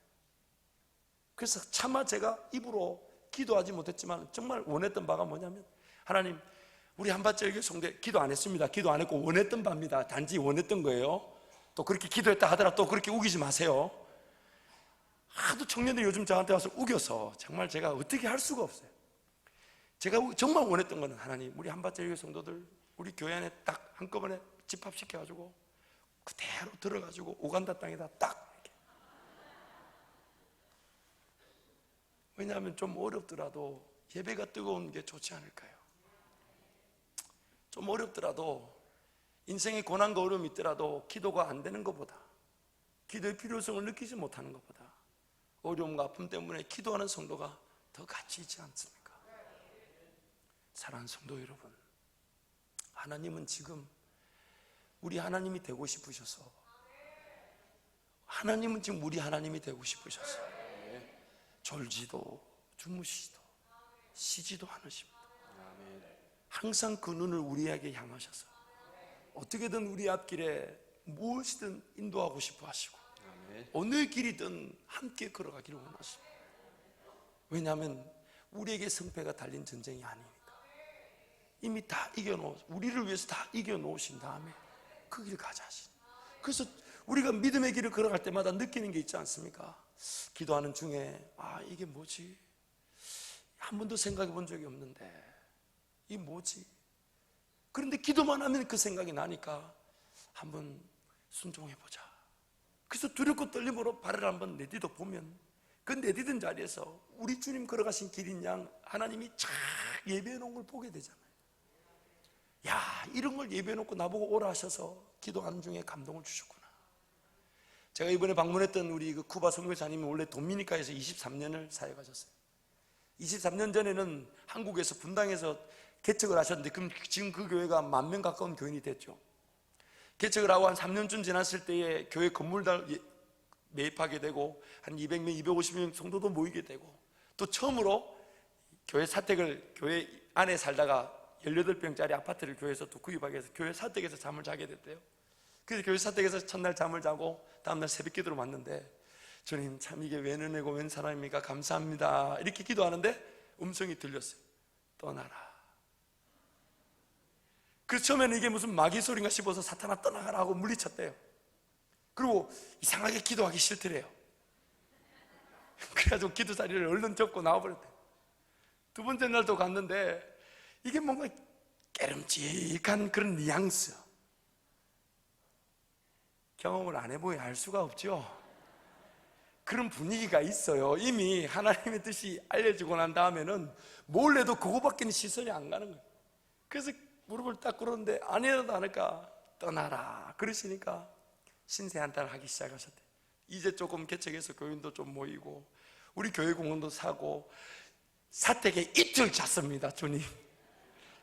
[SPEAKER 1] 그래서 차마 제가 입으로 기도하지 못했지만 정말 원했던 바가 뭐냐면 하나님 우리 한밭절개 성대 기도 안 했습니다. 기도 안 했고 원했던 바입니다. 단지 원했던 거예요. 또 그렇게 기도했다 하더라도 또 그렇게 우기지 마세요. 하도 청년들이 요즘 저한테 와서 우겨서 정말 제가 어떻게 할 수가 없어요. 제가 정말 원했던 거는 하나님 우리 한밭절개 성도들 우리 교회 안에 딱 한꺼번에 집합시켜가지고 그대로 들어가지고 우간다 땅에다 딱 이렇게. 왜냐하면 좀 어렵더라도 예배가 뜨거운 게 좋지 않을까요? 좀 어렵더라도 인생의 고난과 어려움이 있더라도 기도가 안 되는 것보다 기도의 필요성을 느끼지 못하는 것보다 어려움과 아픔 때문에 기도하는 성도가 더 가치 있지 않습니까? 사랑하는 성도 여러분, 하나님은 지금 우리 하나님이 되고 싶으셔서 하나님은 지금 우리 하나님이 되고 싶으셔서 졸지도 주무시지도 쉬지도 않으십니다. 항상 그 눈을 우리에게 향하셔서 어떻게든 우리 앞길에 무엇이든 인도하고 싶어 하시고 어느 길이든 함께 걸어가기를 원하십니다. 왜냐하면 우리에게 승패가 달린 전쟁이 아니니까 이미 다 우리를 위해서 다 이겨놓으신 다음에 그 길을 가자 하신. 그래서 우리가 믿음의 길을 걸어갈 때마다 느끼는 게 있지 않습니까? 기도하는 중에 이게 뭐지? 한 번도 생각해 본 적이 없는데 이게 뭐지? 그런데 기도만 하면 그 생각이 나니까 한번 순종해 보자. 그래서 두렵고 떨림으로 발을 한번 내디뎌 보면 그 내디딘 자리에서 우리 주님 걸어가신 길인 양 하나님이 쫙 예배해 놓은 걸 보게 되잖아요. 야, 이런 걸 예배해 놓고 나보고 오라 하셔서 기도하는 중에 감동을 주셨구나. 제가 이번에 방문했던 우리 그 쿠바 선교사님이 원래 도미니카에서 23년을 사역하셨어요. 23년 전에는 한국에서 분당에서 개척을 하셨는데 그럼 지금 그 교회가 10,000명 가까운 교인이 됐죠. 개척을 하고 한 3년쯤 지났을 때에 교회 건물들 매입하게 되고 한 200명, 250명 정도도 모이게 되고 또 처음으로 교회 사택을 교회 안에 살다가 18평짜리 아파트를 교회에서 또 구입하게 해서 교회 사택에서 잠을 자게 됐대요. 그래서 교회 사택에서 첫날 잠을 자고 다음날 새벽 기도를 왔는데 주님 참 이게 웬 은혜고 웬 사람입니까? 감사합니다. 이렇게 기도하는데 음성이 들렸어요. 떠나라. 그래서 처음에는 이게 무슨 마귀 소리인가 싶어서 사탄아 떠나가라 하고 물리쳤대요. 그리고 이상하게 기도하기 싫더래요. 그래가지고 기도 자리를 얼른 접고 나와버렸대요. 두 번째 날도 갔는데 이게 뭔가 깨름직한 그런 뉘앙스, 경험을 안 해보야 알 수가 없죠. 그런 분위기가 있어요. 이미 하나님의 뜻이 알려지고 난 다음에는 뭘 해도 그거밖에는 시선이 안 가는 거예요. 그래서 무릎을 딱 꿇었는데 안 해도 않을까? 떠나라 그러시니까 신세한탄을 하기 시작하셨대. 이제 조금 개척해서 교인도 좀 모이고 우리 교회 공원도 사고 사택에 이틀 잤습니다. 주님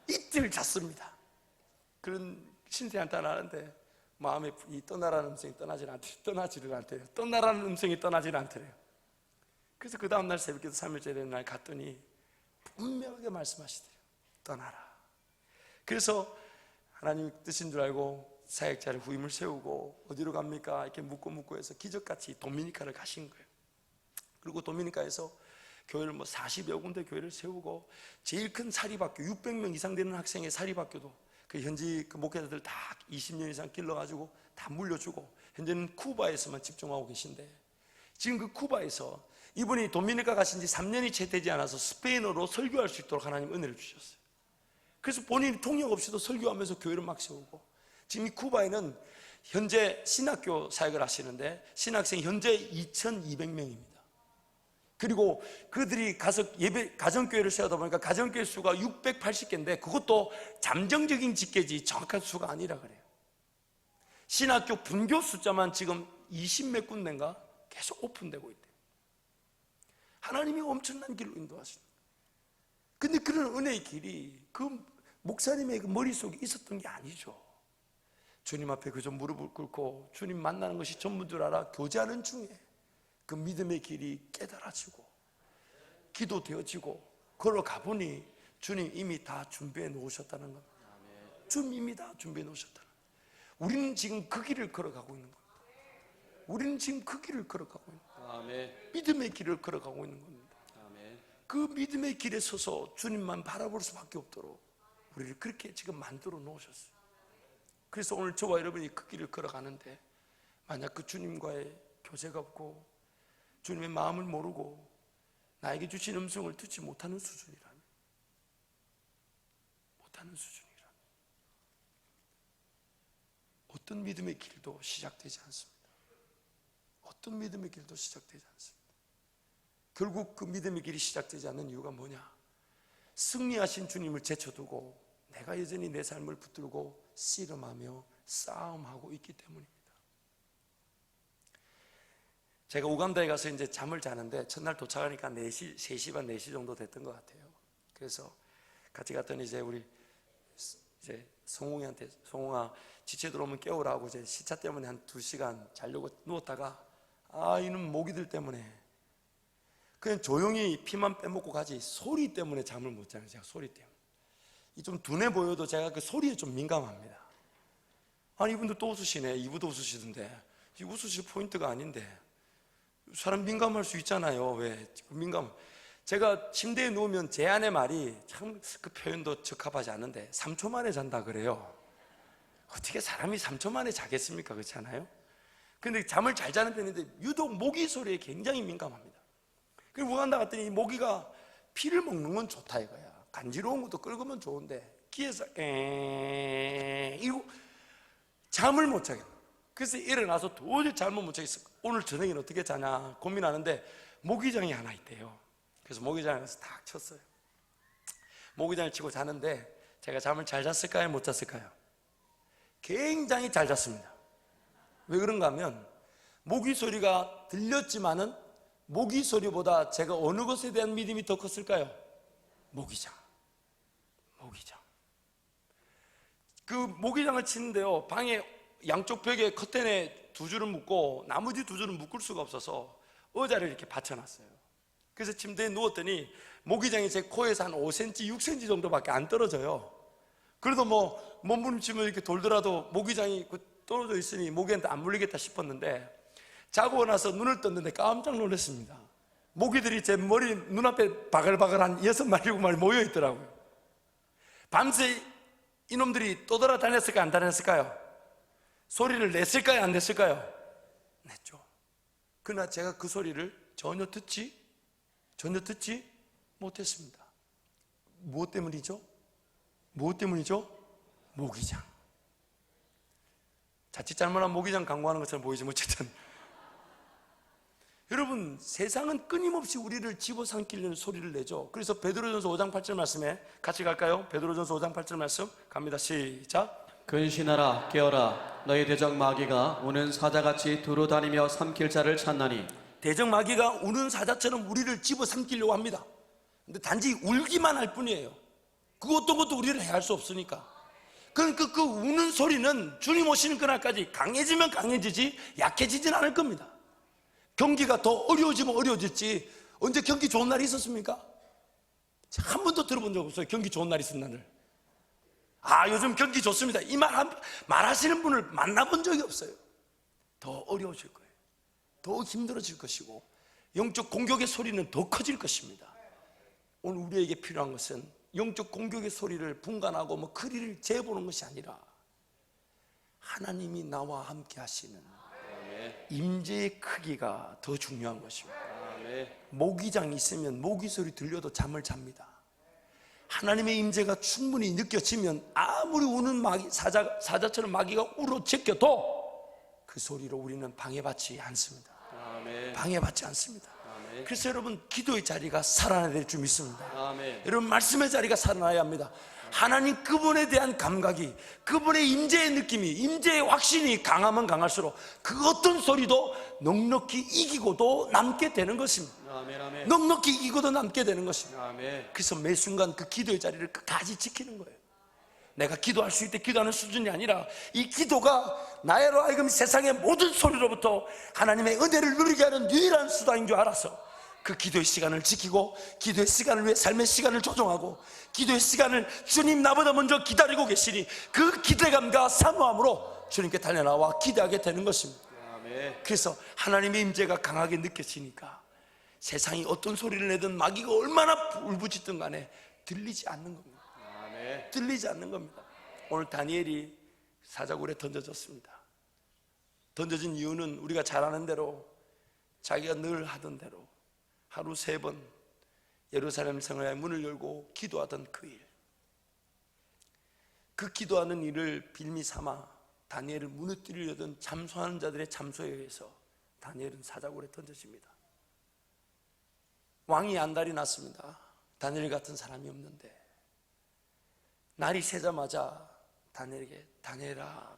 [SPEAKER 1] 이틀 잤습니다. 그런 신세한탄을 하는데 마음에 이 떠나라는 음성이 떠나지를 않대요. 떠나라는 음성이 떠나지를 않더래요. 그래서 그 다음날 새벽기도 3일째 되는 날 갔더니 분명하게 말씀하시더래요. 떠나라. 그래서 하나님 뜻인 줄 알고 사역자를 후임을 세우고 어디로 갑니까? 이렇게 묻고 해서 기적같이 도미니카를 가신 거예요. 그리고 도미니카에서 교회를 40여 군데 교회를 세우고 제일 큰 사립학교 600명 이상 되는 학생의 사립학교도 그 현지 그 목회자들 다 20년 이상 길러가지고 다 물려주고 현재는 쿠바에서만 집중하고 계신데 지금 그 쿠바에서 이분이 도미니카 가신 지 3년이 채 되지 않아서 스페인어로 설교할 수 있도록 하나님 은혜를 주셨어요. 그래서 본인이 통역 없이도 설교하면서 교회를 막 세우고 지금 이 쿠바에는 현재 신학교 사역을 하시는데 신학생이 현재 2,200명입니다. 그리고 그들이 가서 예배 가정교회를 세우다 보니까 가정교회 수가 680개인데 그것도 잠정적인 집계지 정확한 수가 아니라 그래요. 신학교 분교 숫자만 지금 20몇 군데인가 계속 오픈되고 있대요. 하나님이 엄청난 길로 인도하시는 거예요. 근데 그런 은혜의 길이 그 목사님의 그 머릿속에 있었던 게 아니죠. 주님 앞에 그저 무릎을 꿇고 주님 만나는 것이 전부인 줄 알아 교제하는 중에 그 믿음의 길이 깨달아지고 기도되어지고 걸어가 보니 주님 이미 다 준비해 놓으셨다는 겁니다. 주님 이미 다 준비해 놓으셨다는 겁니다. 우리는 지금 그 길을 걸어가고 있는 겁니다. 우리는 지금 그 길을 걸어가고 있는 겁니다. 믿음의 길을 걸어가고 있는 겁니다. 그 믿음의 길에 서서 주님만 바라볼 수밖에 없도록 우리를 그렇게 지금 만들어 놓으셨어요. 그래서 오늘 저와 여러분이 그 길을 걸어가는데 만약 그 주님과의 교제가 없고 주님의 마음을 모르고 나에게 주신 음성을 듣지 못하는 수준이라면 어떤 믿음의 길도 시작되지 않습니다. 어떤 믿음의 길도 시작되지 않습니다. 결국 그 믿음의 길이 시작되지 않는 이유가 뭐냐? 승리하신 주님을 제쳐두고 내가 여전히 내 삶을 붙들고 씨름하며 싸움하고 있기 때문입니다. 제가 우간다에 가서 이제 잠을 자는데 첫날 도착하니까 4시, 3시 반, 4시 정도 됐던 것 같아요. 그래서 같이 갔더니 이제 우리 이제 성웅이한테 성웅아 지체 들어오면 깨우라고 이제 시차 때문에 한 2시간 자려고 누웠다가 이놈 모기들 때문에 그냥 조용히 피만 빼먹고 가지 소리 때문에 잠을 못 자는 제가 소리 때문에 이 좀 둔해 보여도 제가 그 소리에 좀 민감합니다. 아니 이분도 또 웃으시네. 이분도 웃으시던데 이 웃으실 포인트가 아닌데 사람 민감할 수 있잖아요. 왜 민감? 제가 침대에 누우면 제 아내 말이 참 그 표현도 적합하지 않은데 3초 만에 잔다 그래요. 어떻게 사람이 3초 만에 자겠습니까? 그렇지 않아요? 근데 잠을 잘 자는 편인데 유독 모기 소리에 굉장히 민감합니다. 그리고 우간다 갔더니 이 모기가 피를 먹는 건 좋다 이거야. 간지러운 것도 끓으면 좋은데 귀에서 이러고 잠을 못 자겠다. 그래서 일어나서 도저히 잠을 못 자겠어. 오늘 저녁에는 어떻게 자냐 고민하는데 모기장이 하나 있대요. 그래서 모기장에 가서 탁 쳤어요. 모기장을 치고 자는데 제가 잠을 잘 잤을까요? 못 잤을까요? 굉장히 잘 잤습니다. 왜 그런가 하면 모기 소리가 들렸지만은 모기 소리보다 제가 어느 것에 대한 믿음이 더 컸을까요? 모기장. 그 모기장을 치는데요, 방에 양쪽 벽에 커튼에 두 줄을 묶고 나머지 두 줄은 묶을 수가 없어서 의자를 이렇게 받쳐놨어요. 그래서 침대에 누웠더니 모기장이 제 코에서 한 5cm, 6cm 정도밖에 안 떨어져요. 그래도 뭐 몸부림치면 이렇게 돌더라도 모기장이 떨어져 있으니 모기한테 안 물리겠다 싶었는데 자고 나서 눈을 떴는데 깜짝 놀랐습니다. 모기들이 제 머리 눈앞에 바글바글한 6마리, 7마리 모여 있더라고요. 밤새 이놈들이 떠돌아다녔을까요? 안 다녔을까요? 소리를 냈을까요? 안 냈을까요? 냈죠. 그러나 제가 그 소리를 전혀 듣지 못했습니다. 무엇 때문이죠? 모기장. 자칫 잘못하면 모기장 광고하는 것처럼 보이지만 어쨌든 여러분, 세상은 끊임없이 우리를 집어삼키려는 소리를 내죠. 그래서 베드로전서 5장 8절 말씀에 같이 갈까요? 베드로전서 5장 8절 말씀 갑니다. 시작.
[SPEAKER 2] 근신하라 깨어라 너희 대적 마귀가 우는 사자같이 두루다니며 삼킬 자를 찾나니.
[SPEAKER 1] 대적 마귀가 우는 사자처럼 우리를 집어삼키려고 합니다. 근데 단지 울기만 할 뿐이에요. 그 어떤 것도 우리를 해할 수 없으니까. 그러니까 그 우는 소리는 주님 오시는 그날까지 강해지면 강해지지 약해지진 않을 겁니다. 경기가 더 어려워지면 어려워질지 언제 경기 좋은 날이 있었습니까? 한 번도 들어본 적 없어요. 경기 좋은 날이 있었는 날을. 요즘 경기 좋습니다, 이 말하시는 분을 만나본 적이 없어요. 더 어려워질 거예요. 더 힘들어질 것이고 영적 공격의 소리는 더 커질 것입니다. 오늘 우리에게 필요한 것은 영적 공격의 소리를 분간하고 크리를 재보는 것이 아니라 하나님이 나와 함께 하시는 임재의 크기가 더 중요한 것입니다. 모기장이 있으면 모기 소리 들려도 잠을 잡니다. 하나님의 임재가 충분히 느껴지면 아무리 우는 사자처럼 마귀가 울어 제껴도 그 소리로 우리는 방해받지 않습니다. 방해받지 않습니다. 그래서 여러분, 기도의 자리가 살아나야 될 줄 믿습니다. 여러분, 말씀의 자리가 살아나야 합니다. 하나님 그분에 대한 감각이, 그분의 임재의 느낌이, 임재의 확신이 강하면 강할수록 그 어떤 소리도 넉넉히 이기고도 남게 되는 것입니다. 넉넉히 이기고도 남게 되는 것입니다. 그래서 매 순간 그 기도의 자리를 끝까지 지키는 거예요. 내가 기도할 수 있게 기도하는 수준이 아니라 이 기도가 나로 하여금 세상의 모든 소리로부터 하나님의 은혜를 누리게 하는 유일한 수단인 줄 알아서 그 기도의 시간을 지키고 기도의 시간을 위해 삶의 시간을 조정하고 기도의 시간을 주님 나보다 먼저 기다리고 계시니 그 기대감과 사모함으로 주님께 달려나와 기대하게 되는 것입니다. 그래서 하나님의 임재가 강하게 느껴지니까 세상이 어떤 소리를 내든 마귀가 얼마나 울부짖든 간에 들리지 않는 겁니다. 들리지 않는 겁니다. 오늘 다니엘이 사자굴에 던져졌습니다. 던져진 이유는 우리가 잘 아는 대로 자기가 늘 하던 대로 하루 3번 예루살렘 성의 문을 열고 기도하던 그 일, 그 기도하는 일을 빌미 삼아 다니엘을 무너뜨리려던 잠수하는 자들의 잠수에 의해서 다니엘은 사자굴에 던져집니다. 왕이 안달이 났습니다. 다니엘 같은 사람이 없는데. 날이 새자마자 다니엘에게 다니엘아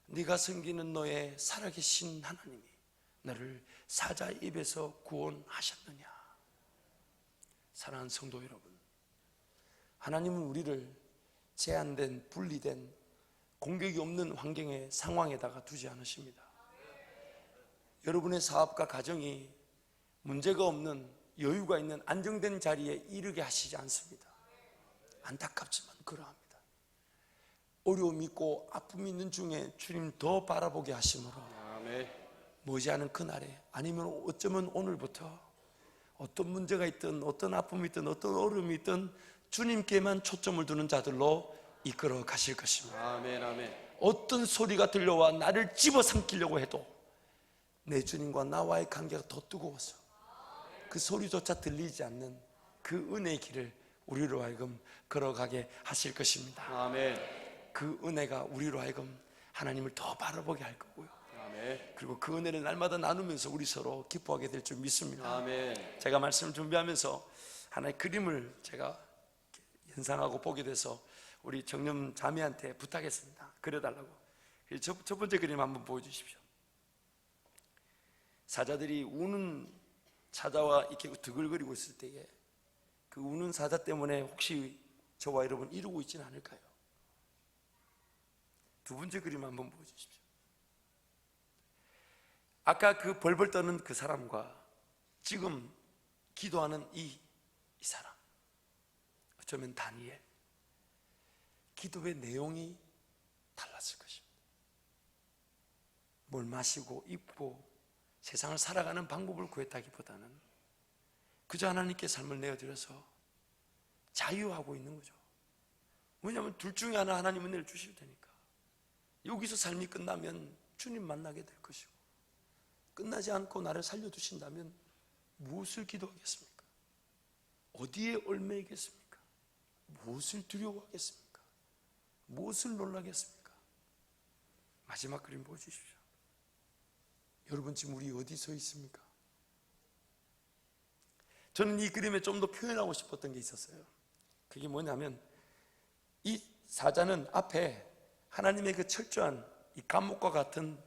[SPEAKER 1] 네가 섬기는 너의 살아계신 하나님이 너를 사자의 입에서 구원하셨느냐. 사랑하는 성도 여러분, 하나님은 우리를 제한된, 분리된, 공격이 없는 환경의 상황에다가 두지 않으십니다. 여러분의 사업과 가정이 문제가 없는, 여유가 있는 안정된 자리에 이르게 하시지 않습니다. 안타깝지만 그러합니다. 어려움이 있고 아픔이 있는 중에 주님 더 바라보게 하심으로 머지않은 그날에, 아니면 어쩌면 오늘부터 어떤 문제가 있든 어떤 아픔이 있든 어떤 어려움이 있든 주님께만 초점을 두는 자들로 이끌어 가실 것입니다. 어떤 소리가 들려와 나를 집어삼키려고 해도 내 주님과 나와의 관계가 더 뜨거워서 그 소리조차 들리지 않는 그 은혜의 길을 우리로 하여금 걸어가게 하실 것입니다. 그 은혜가 우리로 하여금 하나님을 더 바라보게 할 거고요.
[SPEAKER 2] 아멘.
[SPEAKER 1] 그리고 그 은혜를 날마다 나누면서 우리 서로 기뻐하게 될 줄 믿습니다.
[SPEAKER 2] 아멘.
[SPEAKER 1] 제가 말씀을 준비하면서 하나의 그림을 제가 연상하고 보게 돼서 우리 정념 자매한테 부탁했습니다. 그려달라고. 첫 번째 그림 한번 보여주십시오. 사자들이 우는 사자와 이렇게 드글거리고 있을 때에 그 우는 사자 때문에 혹시 저와 여러분 이루고 있지는 않을까요? 두 번째 그림 한번 보여주십시오. 아까 그 벌벌 떠는 그 사람과 지금 기도하는 이 사람, 어쩌면 다니엘, 기도의 내용이 달랐을 것입니다. 뭘 마시고 입고 세상을 살아가는 방법을 구했다기보다는 그저 하나님께 삶을 내어드려서 자유하고 있는 거죠. 왜냐하면 둘 중에 하나 하나님은 은혜를 주실 테니까. 여기서 삶이 끝나면 주님 만나게 될 것이고, 끝나지 않고 나를 살려두신다면 무엇을 기도하겠습니까? 어디에 얽매이겠습니까? 무엇을 두려워하겠습니까? 무엇을 놀라겠습니까? 마지막 그림 보여주십시오. 여러분 지금 우리 어디 서 있습니까? 저는 이 그림에 좀 더 표현하고 싶었던 게 있었어요. 그게 뭐냐면 이 사자는 앞에 하나님의 그 철저한 이 감옥과 같은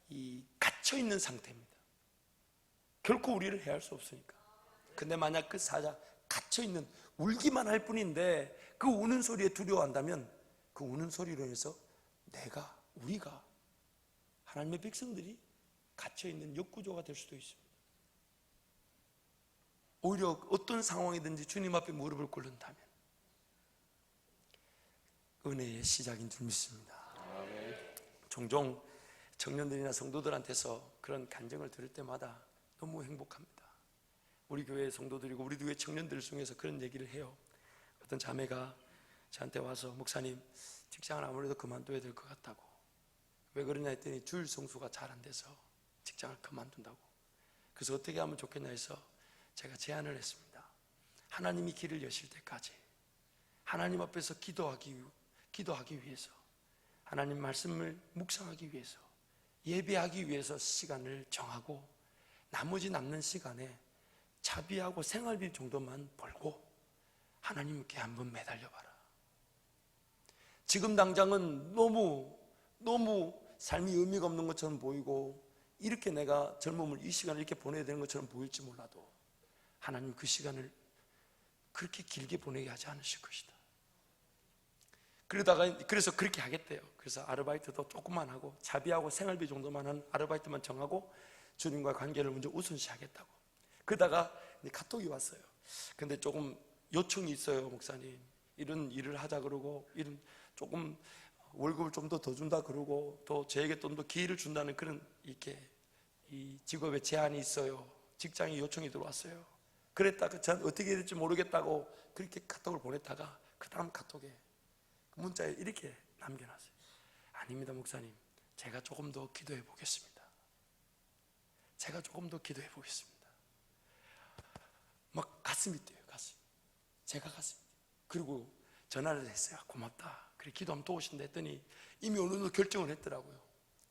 [SPEAKER 1] 이 갇혀있는 상태입니다. 결코 우리를 해할 수 없으니까. 근데 만약 그 사자 갇혀있는, 울기만 할 뿐인데 그 우는 소리에 두려워한다면 그 우는 소리로 해서 우리가 하나님의 백성들이 갇혀있는 역구조가 될 수도 있습니다. 오히려 어떤 상황이든지 주님 앞에 무릎을 꿇는다면 은혜의 시작인 줄 믿습니다. 종종 청년들이나 성도들한테서 그런 간증을 들을 때마다 너무 행복합니다. 우리 교회 성도들이고 우리 교회 청년들 중에서 그런 얘기를 해요. 어떤 자매가 저한테 와서 목사님 직장을 아무래도 그만둬야 될 것 같다고. 왜 그러냐 했더니 주일 성수가 잘 안 돼서 직장을 그만둔다고. 그래서 어떻게 하면 좋겠냐 해서 제가 제안을 했습니다. 하나님이 길을 여실 때까지 하나님 앞에서 기도하기 위해서, 하나님 말씀을 묵상하기 위해서, 예배하기 위해서 시간을 정하고 나머지 남는 시간에 자비하고 생활비 정도만 벌고 하나님께 한번 매달려봐라. 지금 당장은 너무 삶이 의미가 없는 것처럼 보이고 이렇게 내가 젊음을 이 시간을 이렇게 보내야 되는 것처럼 보일지 몰라도 하나님 그 시간을 그렇게 길게 보내게 하지 않으실 것이다. 그래서 그렇게 하겠대요. 그래서 아르바이트도 조금만 하고 자비하고 생활비 정도만 한 아르바이트만 정하고 주님과 관계를 먼저 우선시 하겠다고. 그러다가 카톡이 왔어요. 근데 조금 요청이 있어요. 목사님 이런 일을 하자 그러고, 이런 조금 월급을 좀 더 준다 그러고, 또 저에게 좀 더 기회를 준다는 그런 이렇게 이 직업에 제한이 있어요. 직장에 요청이 들어왔어요. 그랬다가 전 어떻게 해야 될지 모르겠다고 그렇게 카톡을 보냈다가 그 다음 카톡에 문자에 이렇게 남겨놨어요. 아닙니다 목사님, 제가 조금 더 기도해 보겠습니다. 제가 조금 더 기도해 보겠습니다. 막 가슴이 뛰어요. 제가 가슴이 뛰어요. 그리고 전화를 했어요. 고맙다. 그래 기도하면 도우신다 했더니 이미 어느 정도 결정을 했더라고요.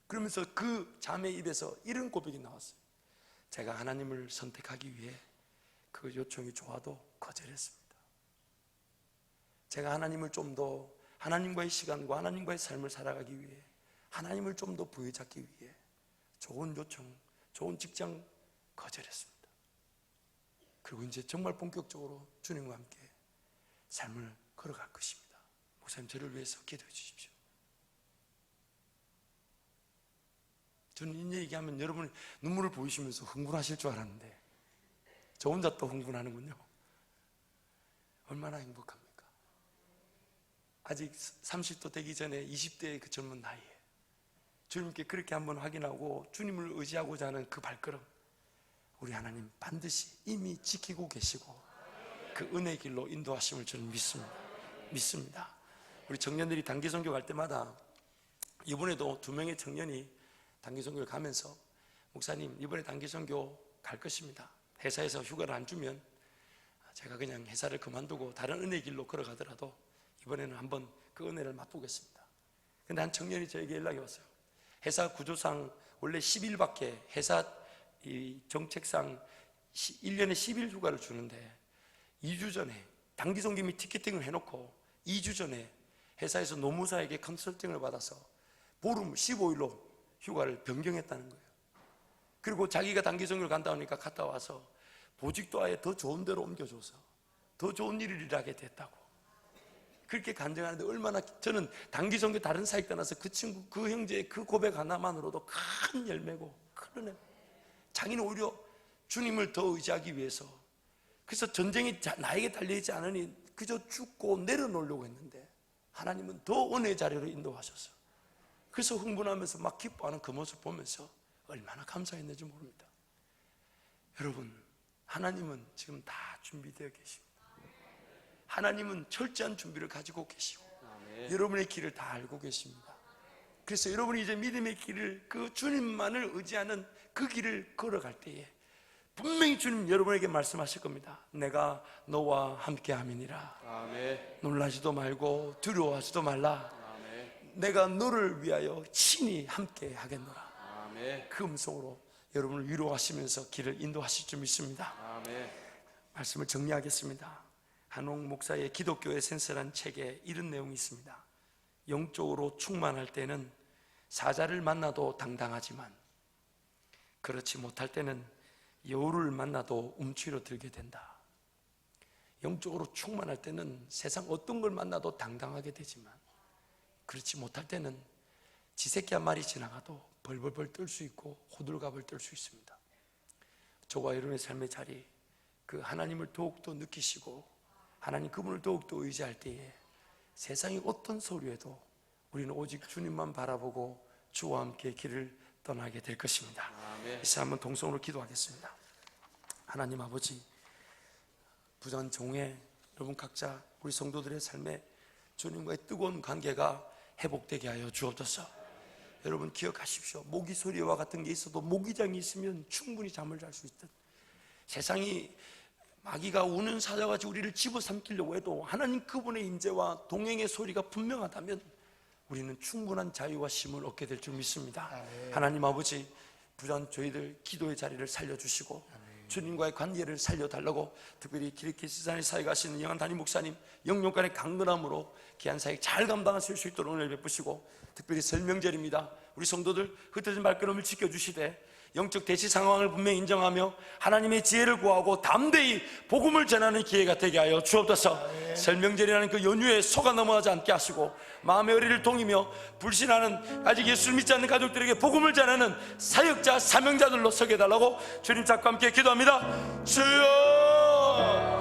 [SPEAKER 1] 그러면서 그 자매 입에서 이런 고백이 나왔어요. 제가 하나님을 선택하기 위해 그 요청이 좋아도 거절했습니다. 제가 하나님을 좀 더, 하나님과의 시간과 하나님과의 삶을 살아가기 위해, 하나님을 좀 더 부여잡기 위해 좋은 요청, 좋은 직장 거절했습니다. 그리고 이제 정말 본격적으로 주님과 함께 삶을 걸어갈 것입니다. 목사님 저를 위해서 기도해 주십시오. 저는 이 얘기하면 여러분이 눈물을 보이시면서 흥분하실 줄 알았는데 저 혼자 또 흥분하는군요. 얼마나 행복합니까? 아직 30도 되기 전에 20대의 그 젊은 나이에 주님께 그렇게 한번 확인하고 주님을 의지하고자 하는 그 발걸음, 우리 하나님 반드시 이미 지키고 계시고 그 은혜의 길로 인도하심을 저는 믿습니다. 우리 청년들이 단기 선교 갈 때마다, 이번에도 2명의 청년이 단기 선교를 가면서 목사님 이번에 단기 선교 갈 것입니다. 회사에서 휴가를 안 주면 제가 그냥 회사를 그만두고 다른 은혜의 길로 걸어가더라도 이번에는 한번 그 은혜를 맛보겠습니다. 근데 한 청년이 저에게 연락이 왔어요. 회사 구조상 원래 10일밖에 회사 이 정책상 1년에 10일 휴가를 주는데 2주 전에 단기성기 및 티켓팅을 해놓고 2주 전에 회사에서 노무사에게 컨설팅을 받아서 보름 15일로 휴가를 변경했다는 거예요. 그리고 자기가 단기성교를 간다 하니까 갔다 와서 보직도 아예 더 좋은 데로 옮겨줘서 더 좋은 일을 일하게 됐다고 그렇게 간증하는데, 얼마나 저는 단기성교 다른 사역 떠나서 그 친구, 그 형제의 그 고백 하나만으로도 큰 열매고 큰 은혜. 자기는 오히려 주님을 더 의지하기 위해서, 그래서 전쟁이 나에게 달려있지 않으니 그저 죽고 내려놓으려고 했는데 하나님은 더 은혜의 자리로 인도하셔서, 그래서 흥분하면서 막 기뻐하는 그 모습 보면서 얼마나 감사했는지 모릅니다. 여러분, 하나님은 지금 다 준비되어 계십니다. 하나님은 철저한 준비를 가지고 계시고 여러분의 길을 다 알고 계십니다. 그래서 여러분이 이제 믿음의 길을, 그 주님만을 의지하는 그 길을 걸어갈 때에 분명히 주님 여러분에게 말씀하실 겁니다. 내가 너와 함께 함이니라.
[SPEAKER 2] 아멘.
[SPEAKER 1] 놀라지도 말고 두려워하지도 말라.
[SPEAKER 2] 아멘.
[SPEAKER 1] 내가 너를 위하여 친히 함께 하겠노라.
[SPEAKER 2] 아멘.
[SPEAKER 1] 그 음성으로 여러분을 위로하시면서 길을 인도하실 줄 믿습니다.
[SPEAKER 2] 아멘.
[SPEAKER 1] 말씀을 정리하겠습니다. 한옥 목사의 기독교의 센스란 책에 이런 내용이 있습니다. 영적으로 충만할 때는 사자를 만나도 당당하지만 그렇지 못할 때는 여우를 만나도 움츠러 들게 된다. 영적으로 충만할 때는 세상 어떤 걸 만나도 당당하게 되지만 그렇지 못할 때는 지새끼 한 마리 지나가도 벌벌벌 떨 수 있고 호들갑을 떨 수 있습니다. 저와 여러분의 삶의 자리, 그 하나님을 더욱더 느끼시고 하나님 그분을 더욱더 의지할 때에 세상의 어떤 소리에도 우리는 오직 주님만 바라보고 주와 함께 길을 떠나게 될 것입니다.
[SPEAKER 2] 아멘.
[SPEAKER 1] 이제 한번 동성으로 기도하겠습니다. 하나님 아버지, 부산 종회 여러분 각자 우리 성도들의 삶에 주님과의 뜨거운 관계가 회복되게 하여 주옵소서. 여러분 기억하십시오. 모기 소리와 같은 게 있어도 모기장이 있으면 충분히 잠을 잘 수 있듯, 세상이 마귀가 우는 사자같이 우리를 집어삼키려고 해도 하나님 그분의 임재와 동행의 소리가 분명하다면 우리는 충분한 자유와 쉼을 얻게 될 줄 믿습니다. 하나님 아버지, 부산 저희들 기도의 자리를 살려주시고 주님과의 관계를 살려달라고, 특별히 기리키스산에 사역하시는 영한 담임 목사님 영육간의 강건함으로 귀한 사역 잘 감당하실 수 있도록 은혜를 베푸시고, 특별히 설명절입니다. 우리 성도들 흩어진 발걸음을 지켜주시되 영적 대치 상황을 분명히 인정하며 하나님의 지혜를 구하고 담대히 복음을 전하는 기회가 되게 하여 주옵소서. 설명절이라는 그 연휴에 속아 넘어가지 않게 하시고 마음의 의리를 동이며 불신하는 아직 예수를 믿지 않는 가족들에게 복음을 전하는 사역자 사명자들로 서게 해달라고 주님 찾고 함께 기도합니다. 주여.